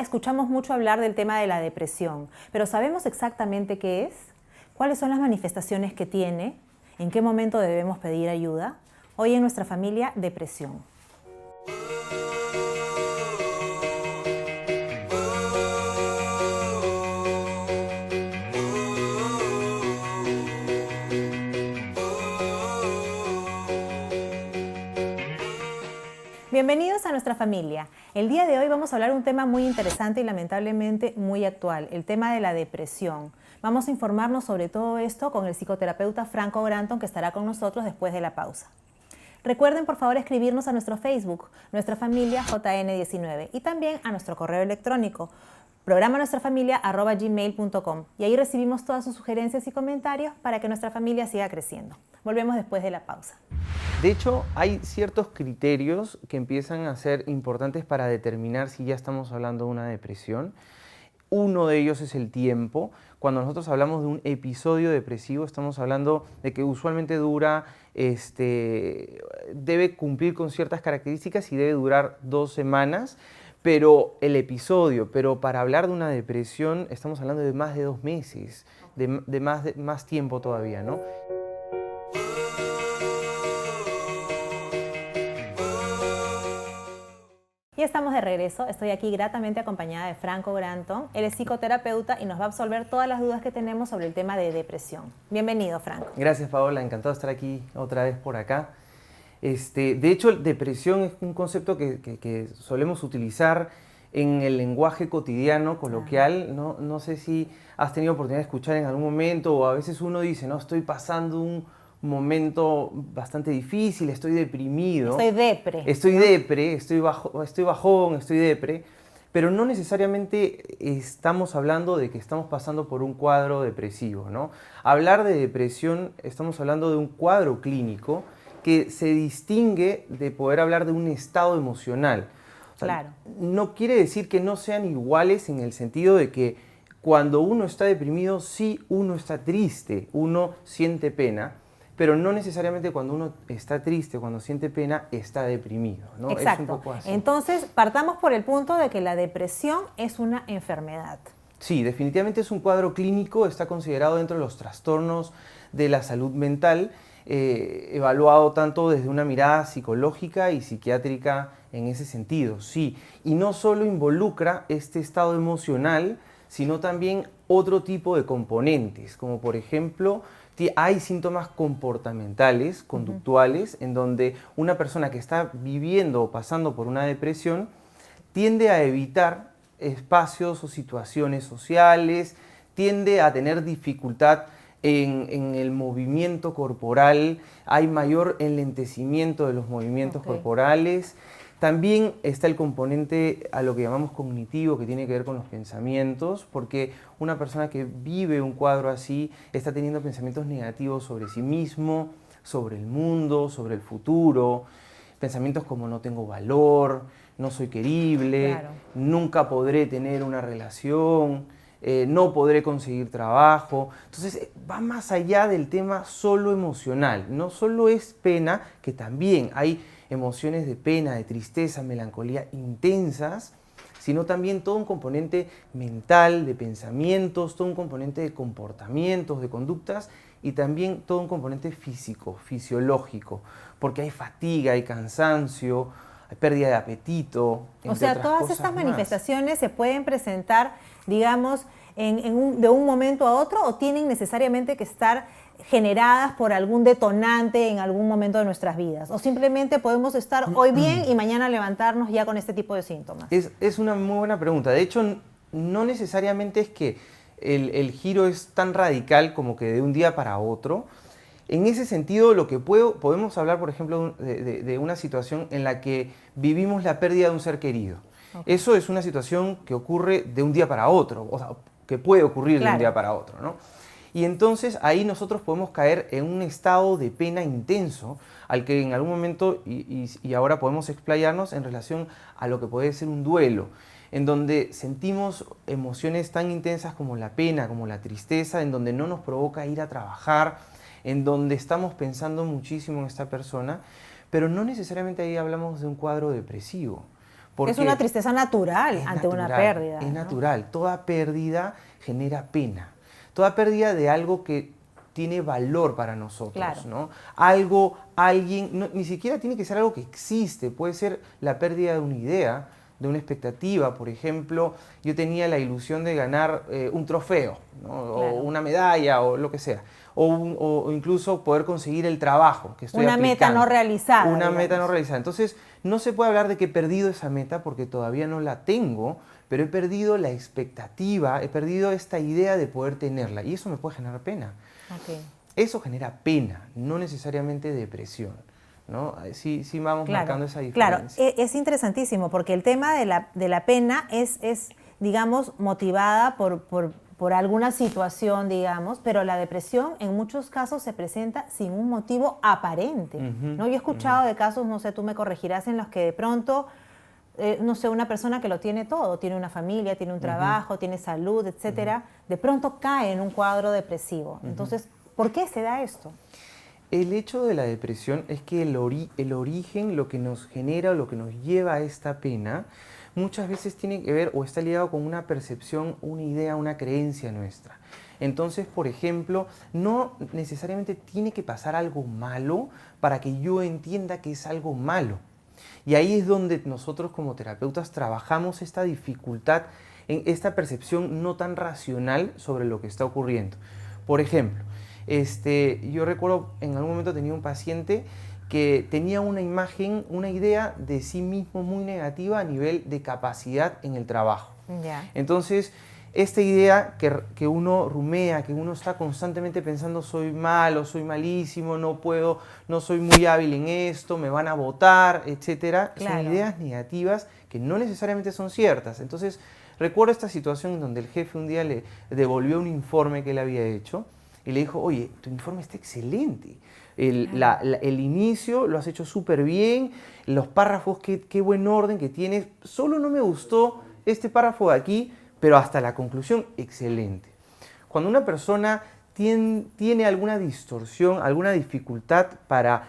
escuchamos mucho hablar del tema de la depresión, pero ¿sabemos exactamente qué es? ¿Cuáles son las manifestaciones que tiene? ¿En qué momento debemos pedir ayuda? Hoy en nuestra familia, depresión. Bienvenidos a nuestra familia. El día de hoy vamos a hablar de un tema muy interesante y lamentablemente muy actual, el tema de la depresión. Vamos a informarnos sobre todo esto con el psicoterapeuta Franco Granton, que estará con nosotros después de la pausa. Recuerden por favor escribirnos a nuestro Facebook, Nuestra Familia JN19, y también a nuestro correo electrónico, programanuestrafamilia@gmail.com, y ahí recibimos todas sus sugerencias y comentarios para que nuestra familia siga creciendo. Volvemos después de la pausa. De hecho, hay ciertos criterios que empiezan a ser importantes para determinar si ya estamos hablando de una depresión. Uno de ellos es el tiempo. Cuando nosotros hablamos de un episodio depresivo, estamos hablando de que usualmente dura, debe cumplir con ciertas características y debe durar 2 semanas, pero para hablar de una depresión estamos hablando de más de 2 meses, de más tiempo todavía, ¿no? Y estamos de regreso. Estoy aquí gratamente acompañada de Franco Granton. Él es psicoterapeuta y nos va a absolver todas las dudas que tenemos sobre el tema de depresión. Bienvenido, Franco. Gracias, Paola. Encantado de estar aquí otra vez por acá. De hecho, depresión es un concepto que solemos utilizar en el lenguaje cotidiano, coloquial. No sé si has tenido oportunidad de escuchar en algún momento, o a veces uno dice, no, estoy pasando un momento bastante difícil, estoy deprimido. Estoy depre. Estoy bajón, estoy depre, pero no necesariamente estamos hablando de que estamos pasando por un cuadro depresivo, ¿no? Hablar de depresión, estamos hablando de un cuadro clínico que se distingue de poder hablar de un estado emocional. O sea, claro. No quiere decir que no sean iguales en el sentido de que cuando uno está deprimido, sí uno está triste, uno siente pena, pero no necesariamente cuando uno está triste, cuando siente pena, está deprimido, ¿no? Exacto. Es un poco así. Entonces, partamos por el punto de que la depresión es una enfermedad. Sí, definitivamente es un cuadro clínico, está considerado dentro de los trastornos de la salud mental, evaluado tanto desde una mirada psicológica y psiquiátrica en ese sentido, sí. Y no solo involucra este estado emocional, sino también otro tipo de componentes, como por ejemplo, hay síntomas comportamentales, conductuales, en donde una persona que está viviendo o pasando por una depresión tiende a evitar espacios o situaciones sociales, tiende a tener dificultad en el movimiento corporal, hay mayor enlentecimiento de los movimientos corporales. También está el componente a lo que llamamos cognitivo, que tiene que ver con los pensamientos, porque una persona que vive un cuadro así está teniendo pensamientos negativos sobre sí mismo, sobre el mundo, sobre el futuro, pensamientos como no tengo valor, no soy querible, nunca podré tener una relación, no podré conseguir trabajo. Entonces va más allá del tema solo emocional, no solo es pena, que también hay emociones de pena, de tristeza, melancolía intensas, sino también todo un componente mental, de pensamientos, todo un componente de comportamientos, de conductas, y también todo un componente físico, fisiológico, porque hay fatiga, hay cansancio, hay pérdida de apetito, entre O sea, otras todas cosas estas más. manifestaciones se pueden presentar, digamos, de un momento a otro, o tienen necesariamente que estar generadas por algún detonante en algún momento de nuestras vidas, o simplemente podemos estar hoy bien y mañana levantarnos ya con este tipo de síntomas. Es una muy buena pregunta. De hecho, no necesariamente es que el giro es tan radical como que de un día para otro. En ese sentido, lo que podemos hablar, por ejemplo, de una situación en la que vivimos la pérdida de un ser querido. Eso es una situación que ocurre de un día para otro, o sea, que puede ocurrir de un día para otro, ¿no? Y entonces ahí nosotros podemos caer en un estado de pena intenso al que en algún momento, y ahora podemos explayarnos en relación a lo que puede ser un duelo, en donde sentimos emociones tan intensas como la pena, como la tristeza, en donde no nos provoca ir a trabajar, en donde estamos pensando muchísimo en esta persona, pero no necesariamente ahí hablamos de un cuadro depresivo, Es una tristeza natural ante una pérdida. Es natural. Toda pérdida genera pena. Toda pérdida de algo que tiene valor para nosotros, claro. ¿no? Algo, alguien, no, ni siquiera tiene que ser algo que existe. Puede ser la pérdida de una idea, de una expectativa. Por ejemplo, yo tenía la ilusión de ganar un trofeo, ¿no? Claro. O una medalla o lo que sea. O incluso poder conseguir el trabajo que estoy aplicando. Una meta no realizada. Una digamos. meta no realizada. Entonces, no se puede hablar de que he perdido esa meta porque todavía no la tengo, pero he perdido la expectativa, he perdido esta idea de poder tenerla. Y eso me puede generar pena. Okay. Eso genera pena, no necesariamente depresión, ¿no? Sí vamos marcando esa diferencia. Claro, es interesantísimo porque el tema de la pena es digamos, motivada por alguna situación, digamos, pero la depresión en muchos casos se presenta sin un motivo aparente, ¿no? Yo he escuchado de casos, no sé, tú me corregirás, en los que de pronto, no sé, una persona que lo tiene todo, tiene una familia, tiene un trabajo, tiene salud, etcétera, de pronto cae en un cuadro depresivo. Entonces, ¿por qué se da esto? El hecho de la depresión es que el origen, lo que nos genera o lo que nos lleva a esta pena, muchas veces tiene que ver o está ligado con una percepción, una idea, una creencia nuestra. Entonces, por ejemplo, no necesariamente tiene que pasar algo malo para que yo entienda que es algo malo. Y ahí es donde nosotros como terapeutas trabajamos esta dificultad, en esta percepción no tan racional sobre lo que está ocurriendo. Por ejemplo, yo recuerdo en algún momento tenía un paciente que tenía una imagen, una idea de sí mismo muy negativa a nivel de capacidad en el trabajo. Yeah. Entonces, esta idea que uno rumea, que uno está constantemente pensando soy malo, soy malísimo, no puedo, no soy muy hábil en esto, me van a votar, etcétera, claro. Son ideas negativas que no necesariamente son ciertas. Entonces, recuerdo esta situación en donde el jefe un día le devolvió un informe que él había hecho y le dijo, oye, tu informe está excelente. El inicio lo has hecho súper bien, los párrafos, qué buen orden que tienes. Solo no me gustó este párrafo de aquí, pero hasta la conclusión, excelente. Cuando una persona tiene alguna distorsión, alguna dificultad para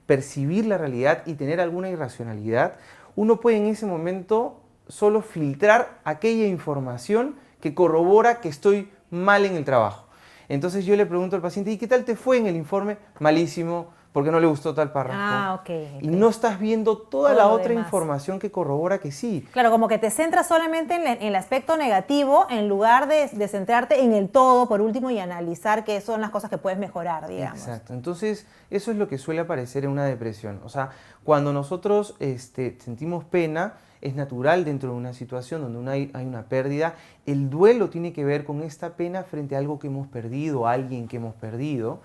percibir la realidad y tener alguna irracionalidad, uno puede en ese momento solo filtrar aquella información que corrobora que estoy mal en el trabajo. Entonces yo le pregunto al paciente, ¿y qué tal te fue en el informe? Malísimo, porque no le gustó tal párrafo. Okay. Y no estás viendo toda la otra información que corrobora que sí. Claro, como que te centras solamente en el aspecto negativo en lugar de centrarte en el todo, por último, y analizar qué son las cosas que puedes mejorar, digamos. Exacto. Entonces, eso es lo que suele aparecer en una depresión. O sea, cuando nosotros sentimos pena, es natural dentro de una situación donde hay una pérdida. El duelo tiene que ver con esta pena frente a algo que hemos perdido, a alguien que hemos perdido.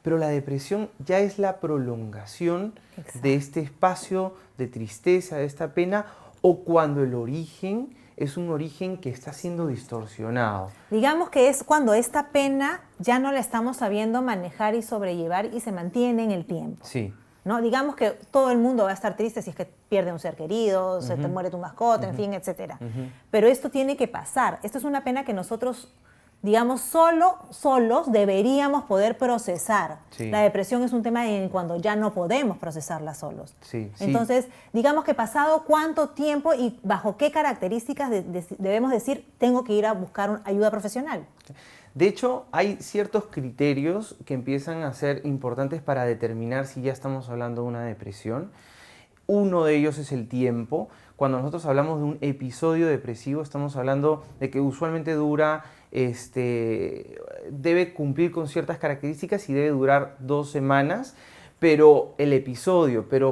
Pero la depresión ya es la prolongación de este espacio de tristeza, de esta pena, o cuando el origen es un origen que está siendo distorsionado. Digamos que es cuando esta pena ya no la estamos sabiendo manejar y sobrellevar y se mantiene en el tiempo. Sí. ¿No? Digamos que todo el mundo va a estar triste si es que pierde un ser querido, se te muere tu mascota, en fin, etc. Pero esto tiene que pasar. Esto es una pena que nosotros, digamos, solos deberíamos poder procesar. Sí. La depresión es un tema en cuando ya no podemos procesarla solos. Sí, sí. Entonces, digamos que pasado cuánto tiempo y bajo qué características debemos decir tengo que ir a buscar ayuda profesional. De hecho, hay ciertos criterios que empiezan a ser importantes para determinar si ya estamos hablando de una depresión. Uno de ellos es el tiempo. Cuando nosotros hablamos de un episodio depresivo, estamos hablando de que usualmente dura, debe cumplir con ciertas características y debe durar 2 semanas. Pero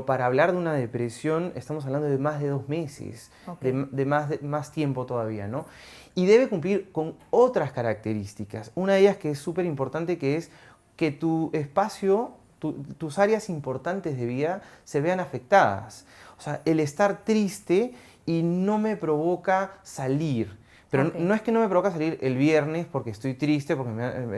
para hablar de una depresión estamos hablando de más de 2 meses, okay. de más tiempo todavía, ¿no? Y debe cumplir con otras características. Una de ellas que es súper importante, que es que tu espacio, tus áreas importantes de vida se vean afectadas. O sea, el estar triste y no me provoca salir. Pero okay. No es que no me provoca salir el viernes porque estoy triste, porque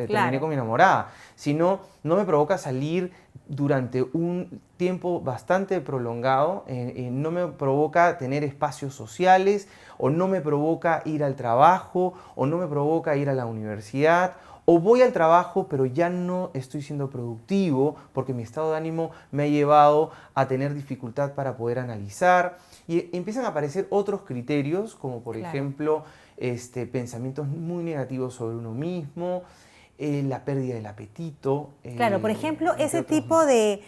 terminé con mi enamorada, sino no me provoca salir durante un tiempo bastante prolongado, no me provoca tener espacios sociales, o no me provoca ir al trabajo, o no me provoca ir a la universidad, O voy al trabajo, pero ya no estoy siendo productivo porque mi estado de ánimo me ha llevado a tener dificultad para poder analizar. Y empiezan a aparecer otros criterios, como por Claro. ejemplo, pensamientos muy negativos sobre uno mismo, la pérdida del apetito. Claro, por ejemplo, Entre ese otros. tipo de,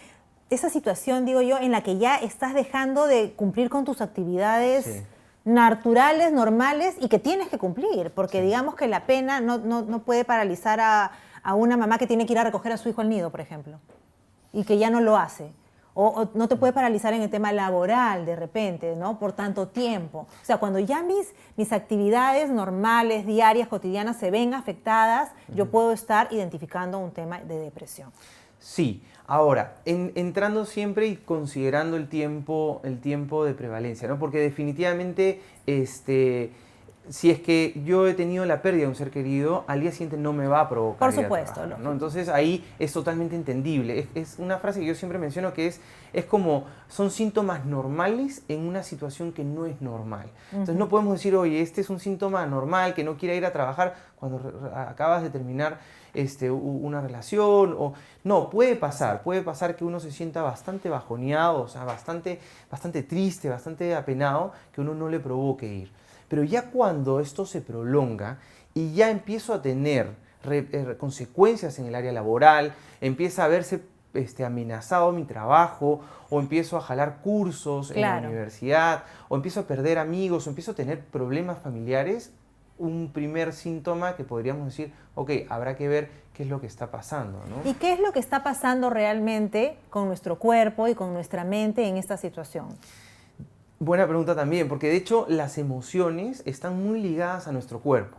esa situación, digo yo, en la que ya estás dejando de cumplir con tus actividades Sí. naturales, normales y que tienes que cumplir, porque Sí. digamos que la pena no puede paralizar a una mamá que tiene que ir a recoger a su hijo al nido, por ejemplo, y que ya no lo hace. O no te puede paralizar en el tema laboral de repente, ¿no? Por tanto tiempo. O sea, cuando ya mis actividades normales, diarias, cotidianas se ven afectadas, yo puedo estar identificando un tema de depresión. Sí, ahora, entrando siempre y considerando el tiempo de prevalencia, ¿no? Porque definitivamente, si es que yo he tenido la pérdida de un ser querido, al día siguiente no me va a provocar Por ir a supuesto, trabajar, ¿no? lógico. Entonces ahí es totalmente entendible. Es una frase que yo siempre menciono que es como, son síntomas normales en una situación que no es normal. Entonces no podemos decir, oye, este es un síntoma normal, que no quiera ir a trabajar cuando acabas de terminar una relación. No, puede pasar que uno se sienta bastante bajoneado, o sea, bastante triste, bastante apenado, que uno no le provoque ir. Pero ya cuando esto se prolonga y ya empiezo a tener consecuencias en el área laboral, empieza a verse amenazado mi trabajo, o empiezo a jalar cursos en la Claro. universidad, o empiezo a perder amigos, o empiezo a tener problemas familiares, un primer síntoma que podríamos decir, ok, habrá que ver qué es lo que está pasando, ¿no? ¿Y qué es lo que está pasando realmente con nuestro cuerpo y con nuestra mente en esta situación? Buena pregunta también, porque de hecho las emociones están muy ligadas a nuestro cuerpo.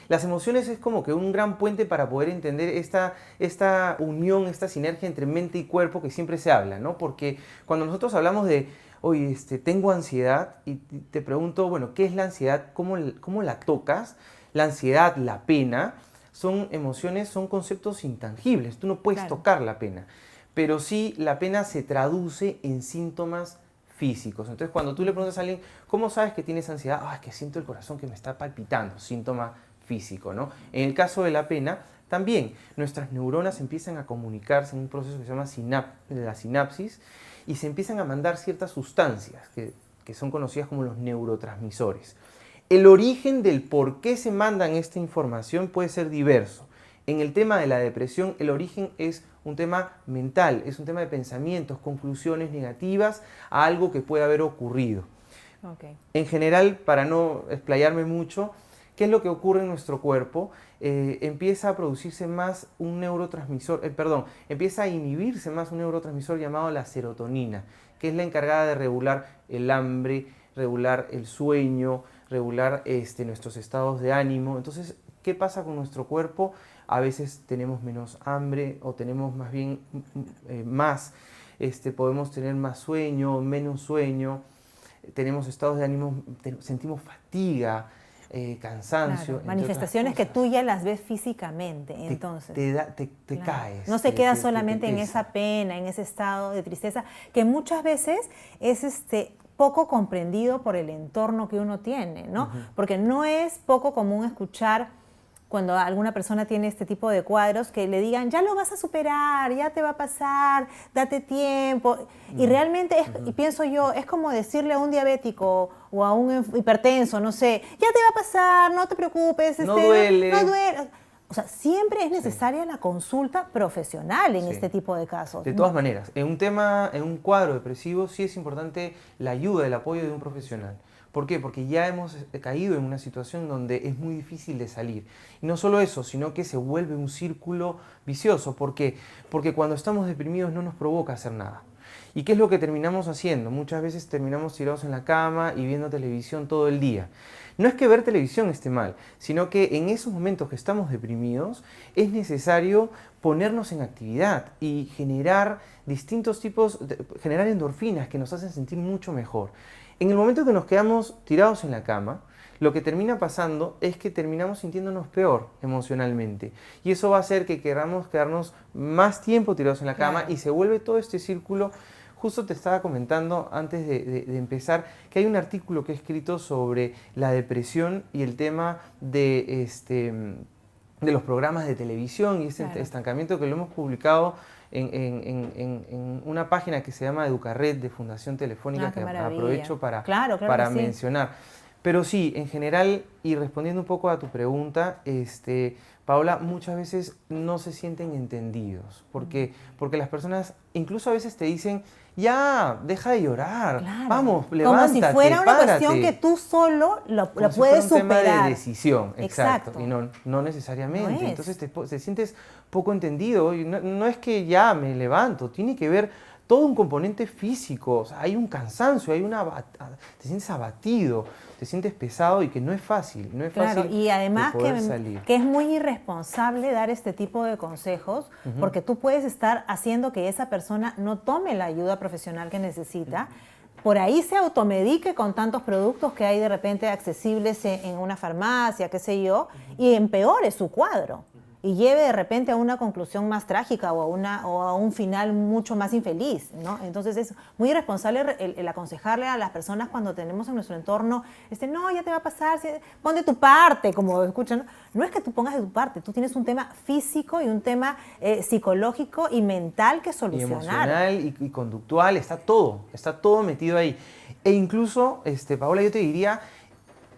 Las emociones es como que un gran puente para poder entender esta unión, esta sinergia entre mente y cuerpo que siempre se habla, ¿no? Porque cuando nosotros hablamos de, oye, tengo ansiedad, y te pregunto, bueno, ¿qué es la ansiedad? ¿Cómo la tocas? La ansiedad, la pena, son emociones, son conceptos intangibles. Tú no puedes Claro. tocar la pena, pero sí la pena se traduce en síntomas físicos. Entonces, cuando tú le preguntas a alguien, ¿cómo sabes que tienes ansiedad? Ah, es que siento el corazón que me está palpitando, síntoma físico, ¿no? En el caso de la pena, también nuestras neuronas empiezan a comunicarse en un proceso que se llama la sinapsis, y se empiezan a mandar ciertas sustancias que son conocidas como los neurotransmisores. El origen del por qué se mandan esta información puede ser diverso. En el tema de la depresión, el origen es un tema mental, es un tema de pensamientos, conclusiones negativas a algo que puede haber ocurrido. Okay. En general, para no explayarme mucho, ¿qué es lo que ocurre en nuestro cuerpo? Empieza a producirse más un neurotransmisor, empieza a inhibirse más un neurotransmisor llamado la serotonina, que es la encargada de regular el hambre, regular el sueño, regular nuestros estados de ánimo. Entonces, ¿qué pasa con nuestro cuerpo? A veces tenemos menos hambre, o tenemos más bien podemos tener más sueño, menos sueño, tenemos estados de ánimo, sentimos fatiga, cansancio, Claro, entre manifestaciones otras que cosas. tú ya las ves físicamente, entonces. Te Claro. caes. No se queda te solamente en pesa. esa pena, en ese estado de tristeza, que muchas veces es poco comprendido por el entorno que uno tiene, ¿no? Porque no es poco común escuchar cuando alguna persona tiene este tipo de cuadros que le digan, ya lo vas a superar, ya te va a pasar, date tiempo. Y realmente, y pienso yo, es como decirle a un diabético o a un hipertenso, no sé, ya te va a pasar, no te preocupes. No duele. No duele. O sea, siempre es Sí. necesaria la consulta profesional en Sí. este tipo de casos. De todas maneras, en un cuadro depresivo sí es importante la ayuda, el apoyo de un profesional. ¿Por qué? Porque ya hemos caído en una situación donde es muy difícil de salir. Y no solo eso, sino que se vuelve un círculo vicioso. ¿Por qué? Porque cuando estamos deprimidos no nos provoca hacer nada. ¿Y qué es lo que terminamos haciendo? Muchas veces terminamos tirados en la cama y viendo televisión todo el día. No es que ver televisión esté mal, sino que en esos momentos que estamos deprimidos es necesario ponernos en actividad y generar generar endorfinas que nos hacen sentir mucho mejor. En el momento que nos quedamos tirados en la cama, lo que termina pasando es que terminamos sintiéndonos peor emocionalmente. Y eso va a hacer que queramos quedarnos más tiempo tirados en la cama, Claro. y se vuelve todo este círculo. Justo te estaba comentando antes de empezar que hay un artículo que he escrito sobre la depresión y el tema de los programas de televisión y ese Claro. estancamiento que lo hemos publicado en una página que se llama Educarred de Fundación Telefónica, Ah, qué que maravilla. aprovecho para, Claro, claro para que sí. mencionar. Pero sí, en general, y respondiendo un poco a tu pregunta, Paola, muchas veces no se sienten entendidos, porque las personas incluso a veces te dicen, ya, deja de llorar, Claro. vamos, Como si levántate, fuera una párate. cuestión que tú solo lo Como si fuera puedes un tema de superar. decisión, exacto, Exacto. y no No necesariamente. es. Entonces te sientes poco entendido, y no es que ya me levanto, tiene que ver todo un componente físico, o sea, hay un cansancio, te sientes abatido, te sientes pesado y que no es fácil, no es Claro, fácil y de además poder salir. que es muy irresponsable dar este tipo de consejos, porque tú puedes estar haciendo que esa persona no tome la ayuda profesional que necesita, por ahí se automedique con tantos productos que hay de repente accesibles en una farmacia, qué sé yo, y empeore su cuadro y lleve de repente a una conclusión más trágica o a un final mucho más infeliz, ¿no? Entonces es muy irresponsable el aconsejarle a las personas cuando tenemos en nuestro entorno, no, ya te va a pasar, pon de tu parte, como escuchan. No es que tú pongas de tu parte, tú tienes un tema físico y un tema psicológico y mental que Y solucionar. emocional y conductual, está todo metido ahí. E incluso, Paola, yo te diría,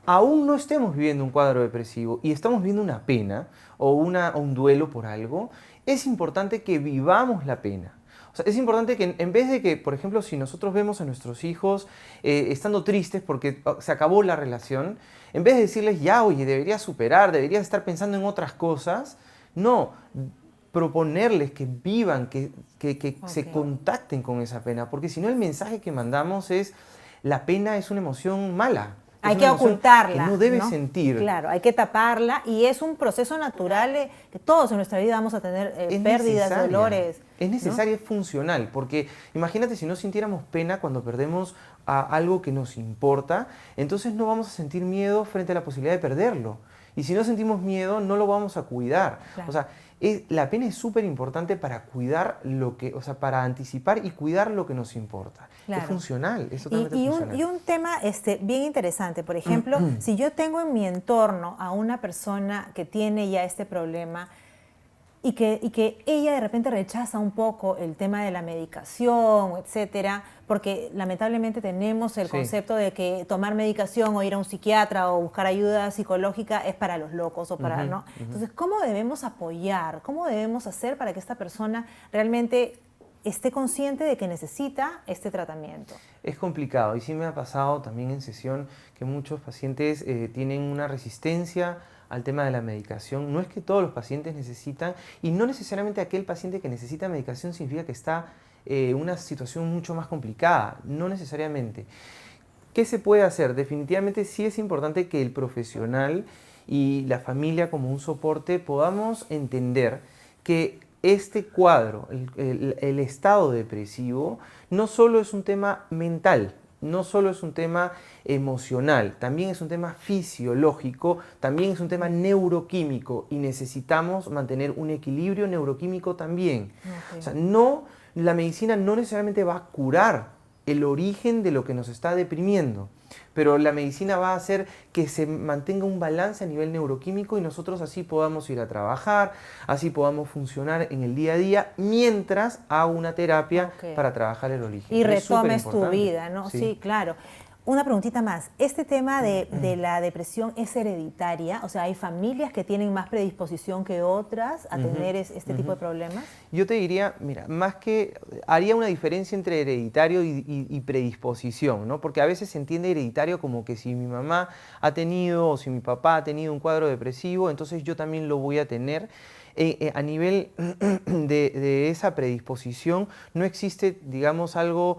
aún no estemos viviendo un cuadro depresivo y estamos viviendo una pena o un duelo por algo, es importante que vivamos la pena. O sea, es importante que en vez de que, por ejemplo, si nosotros vemos a nuestros hijos estando tristes porque se acabó la relación, en vez de decirles, ya, oye, deberías superar, deberías estar pensando en otras cosas, no, proponerles que vivan, que se Ok. contacten con esa pena, porque si no el mensaje que mandamos es, la pena es una emoción mala. Es Hay una que emoción ocultarla, que no debes ¿no? sentir. Claro, hay que taparla y es un proceso natural que todos en nuestra vida vamos a tener Es pérdidas, necesaria, dolores. es ¿No? necesaria, es funcional, porque imagínate si no sintiéramos pena cuando perdemos a algo que nos importa, entonces no vamos a sentir miedo frente a la posibilidad de perderlo. Y si no sentimos miedo, no lo vamos a cuidar. Claro. O sea, la pena es súper importante para cuidar o sea, para anticipar y cuidar lo que nos importa. Claro. Es funcional, es totalmente funcional. Y un tema bien interesante, por ejemplo, si yo tengo en mi entorno a una persona que tiene ya este problema y que ella de repente rechaza un poco el tema de la medicación, etcétera, porque lamentablemente tenemos el Sí. concepto de que tomar medicación o ir a un psiquiatra o buscar ayuda psicológica es para los locos o para, ¿no? Entonces, ¿cómo debemos apoyar? ¿Cómo debemos hacer para que esta persona realmente esté consciente de que necesita este tratamiento? Es complicado y sí me ha pasado también en sesión que muchos pacientes tienen una resistencia al tema de la medicación. No es que todos los pacientes necesitan, y no necesariamente aquel paciente que necesita medicación significa que está en una situación mucho más complicada, no necesariamente. ¿Qué se puede hacer? Definitivamente sí es importante que el profesional y la familia como un soporte podamos entender que este cuadro, el estado depresivo, no solo es un tema mental, no solo es un tema emocional, también es un tema fisiológico, también es un tema neuroquímico y necesitamos mantener un equilibrio neuroquímico también. Okay. O sea, la medicina no necesariamente va a curar el origen de lo que nos está deprimiendo, pero la medicina va a hacer que se mantenga un balance a nivel neuroquímico y nosotros así podamos ir a trabajar, así podamos funcionar en el día a día, mientras hago una terapia para trabajar el origen. Y retomes tu vida, ¿no? Sí, claro. Una preguntita más. ¿Este tema de la depresión es hereditaria? O sea, ¿hay familias que tienen más predisposición que otras a tener este tipo de problemas? Yo te diría, mira, más que haría una diferencia entre hereditario y predisposición, ¿no? Porque a veces se entiende hereditario como que si mi mamá ha tenido o si mi papá ha tenido un cuadro depresivo, entonces yo también lo voy a tener. A nivel de esa predisposición no existe, digamos, algo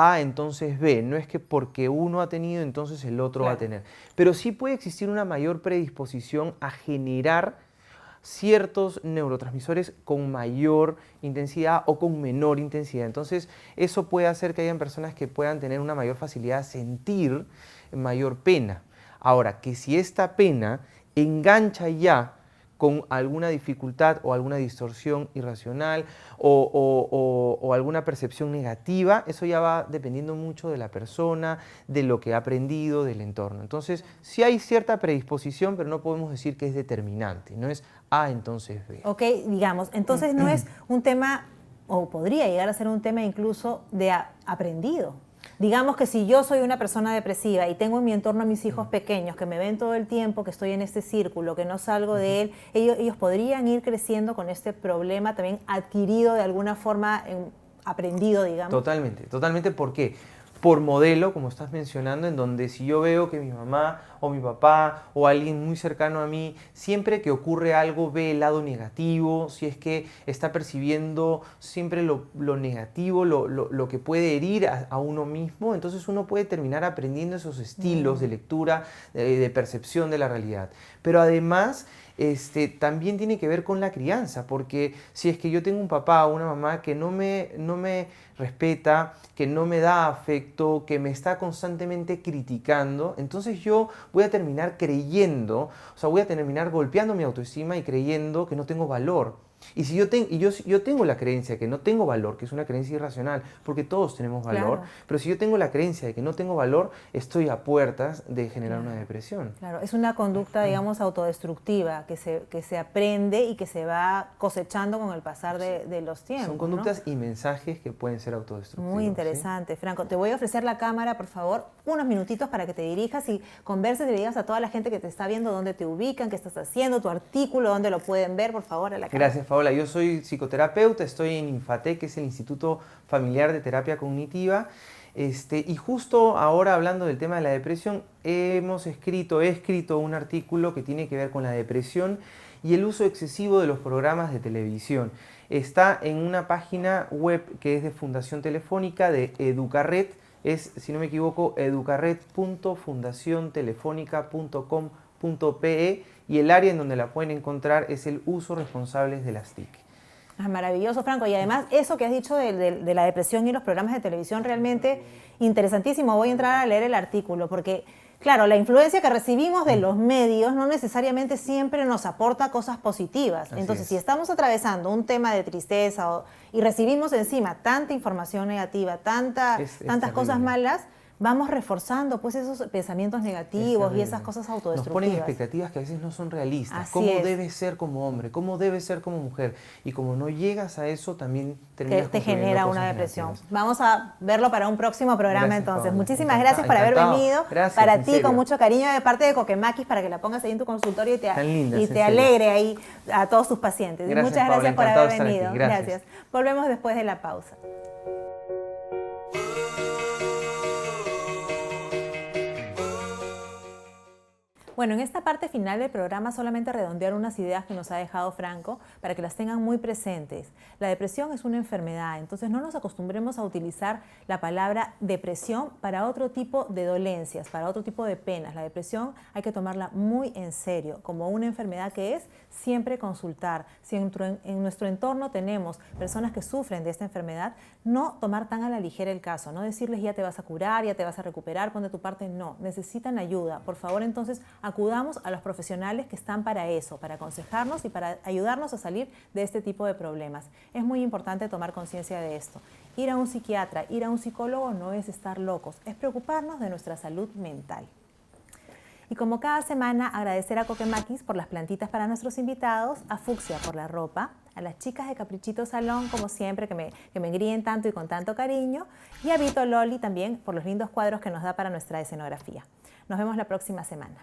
A, entonces B. No es que porque uno ha tenido, entonces el otro va a tener. Pero sí puede existir una mayor predisposición a generar ciertos neurotransmisores con mayor intensidad o con menor intensidad. Entonces, eso puede hacer que hayan personas que puedan tener una mayor facilidad a sentir mayor pena. Ahora, que si esta pena engancha ya con alguna dificultad o alguna distorsión irracional o alguna percepción negativa, eso ya va dependiendo mucho de la persona, de lo que ha aprendido, del entorno. Entonces, sí hay cierta predisposición, pero no podemos decir que es determinante, no es A, entonces B. Ok, digamos, entonces no es un tema, o podría llegar a ser un tema incluso de aprendido. Digamos que si yo soy una persona depresiva y tengo en mi entorno a mis hijos pequeños que me ven todo el tiempo, que estoy en este círculo, que no salgo de él, ellos podrían ir creciendo con este problema también adquirido de alguna forma, aprendido, digamos. Totalmente, totalmente. ¿Por qué? Por modelo, como estás mencionando, en donde si yo veo que mi mamá o mi papá o alguien muy cercano a mí, siempre que ocurre algo ve el lado negativo, si es que está percibiendo siempre lo negativo, lo que puede herir a uno mismo, entonces uno puede terminar aprendiendo esos estilos de lectura, de percepción de la realidad. Pero además, también tiene que ver con la crianza, porque si es que yo tengo un papá o una mamá que no me respeta, que no me da afecto, que me está constantemente criticando, entonces yo voy a terminar creyendo, o sea, voy a terminar golpeando mi autoestima y creyendo que no tengo valor. Y si yo tengo la creencia que no tengo valor, que es una creencia irracional, porque todos tenemos valor, Claro. pero si yo tengo la creencia de que no tengo valor, estoy a puertas de generar una depresión. Claro, es una conducta, digamos, autodestructiva que se aprende y que se va cosechando con el pasar de los tiempos. Son conductas y mensajes que pueden ser autodestructivos. Muy interesante, ¿sí? Franco. Te voy a ofrecer la cámara, por favor, unos minutitos para que te dirijas y converses y le digas a toda la gente que te está viendo dónde te ubican, qué estás haciendo, tu artículo, dónde lo pueden ver, por favor, a la cámara. Gracias, Paola. Yo soy psicoterapeuta, estoy en INFATEC, que es el Instituto Familiar de Terapia Cognitiva. Y justo ahora, hablando del tema de la depresión, he escrito un artículo que tiene que ver con la depresión y el uso excesivo de los programas de televisión. Está en una página web que es de Fundación Telefónica, de Educarred, es, si no me equivoco, educarred.fundaciontelefónica.com.pe, y el área en donde la pueden encontrar es el uso responsable de las TIC. Maravilloso, Franco. Y además, eso que has dicho de la depresión y los programas de televisión, realmente interesantísimo. Voy a entrar a leer el artículo porque, claro, la influencia que recibimos de los medios no necesariamente siempre nos aporta cosas positivas. Entonces, si estamos atravesando un tema de tristeza y recibimos encima tanta información negativa, tantas cosas malas, vamos reforzando pues esos pensamientos negativos y esas cosas autodestructivas. Nos ponen expectativas que a veces no son realistas. Así ¿Cómo es. debes ser como hombre? ¿Cómo debes ser como mujer? Y como no llegas a eso, también terminas te genera una depresión. negativas. Vamos a verlo para un próximo programa. Gracias, entonces. Paola. Muchísimas gracias por haber Encantado. venido. Gracias, para en ti, serio. con mucho cariño de parte de Coquemaquis, para que la pongas ahí en tu consultorio y te Tan lindas, en serio. alegre ahí a todos tus pacientes. Gracias, Muchas Paola, gracias por encantado haber de estar aquí. venido. Gracias. Volvemos después de la pausa. Bueno, en esta parte final del programa solamente redondear unas ideas que nos ha dejado Franco para que las tengan muy presentes. La depresión es una enfermedad, entonces no nos acostumbremos a utilizar la palabra depresión para otro tipo de dolencias, para otro tipo de penas. La depresión hay que tomarla muy en serio, como una enfermedad que es siempre consultar. Si en nuestro entorno tenemos personas que sufren de esta enfermedad, no tomar tan a la ligera el caso, no decirles ya te vas a curar, ya te vas a recuperar, pon de tu parte, no, necesitan ayuda. Por favor, entonces, acudamos a los profesionales que están para eso, para aconsejarnos y para ayudarnos a salir de este tipo de problemas. Es muy importante tomar conciencia de esto. Ir a un psiquiatra, ir a un psicólogo no es estar locos, es preocuparnos de nuestra salud mental. Y como cada semana, agradecer a Coquemaquis por las plantitas para nuestros invitados, a Fucsia por la ropa, a las chicas de Caprichito Salón, como siempre, que me engríen tanto y con tanto cariño, y a Vito Loli también por los lindos cuadros que nos da para nuestra escenografía. Nos vemos la próxima semana.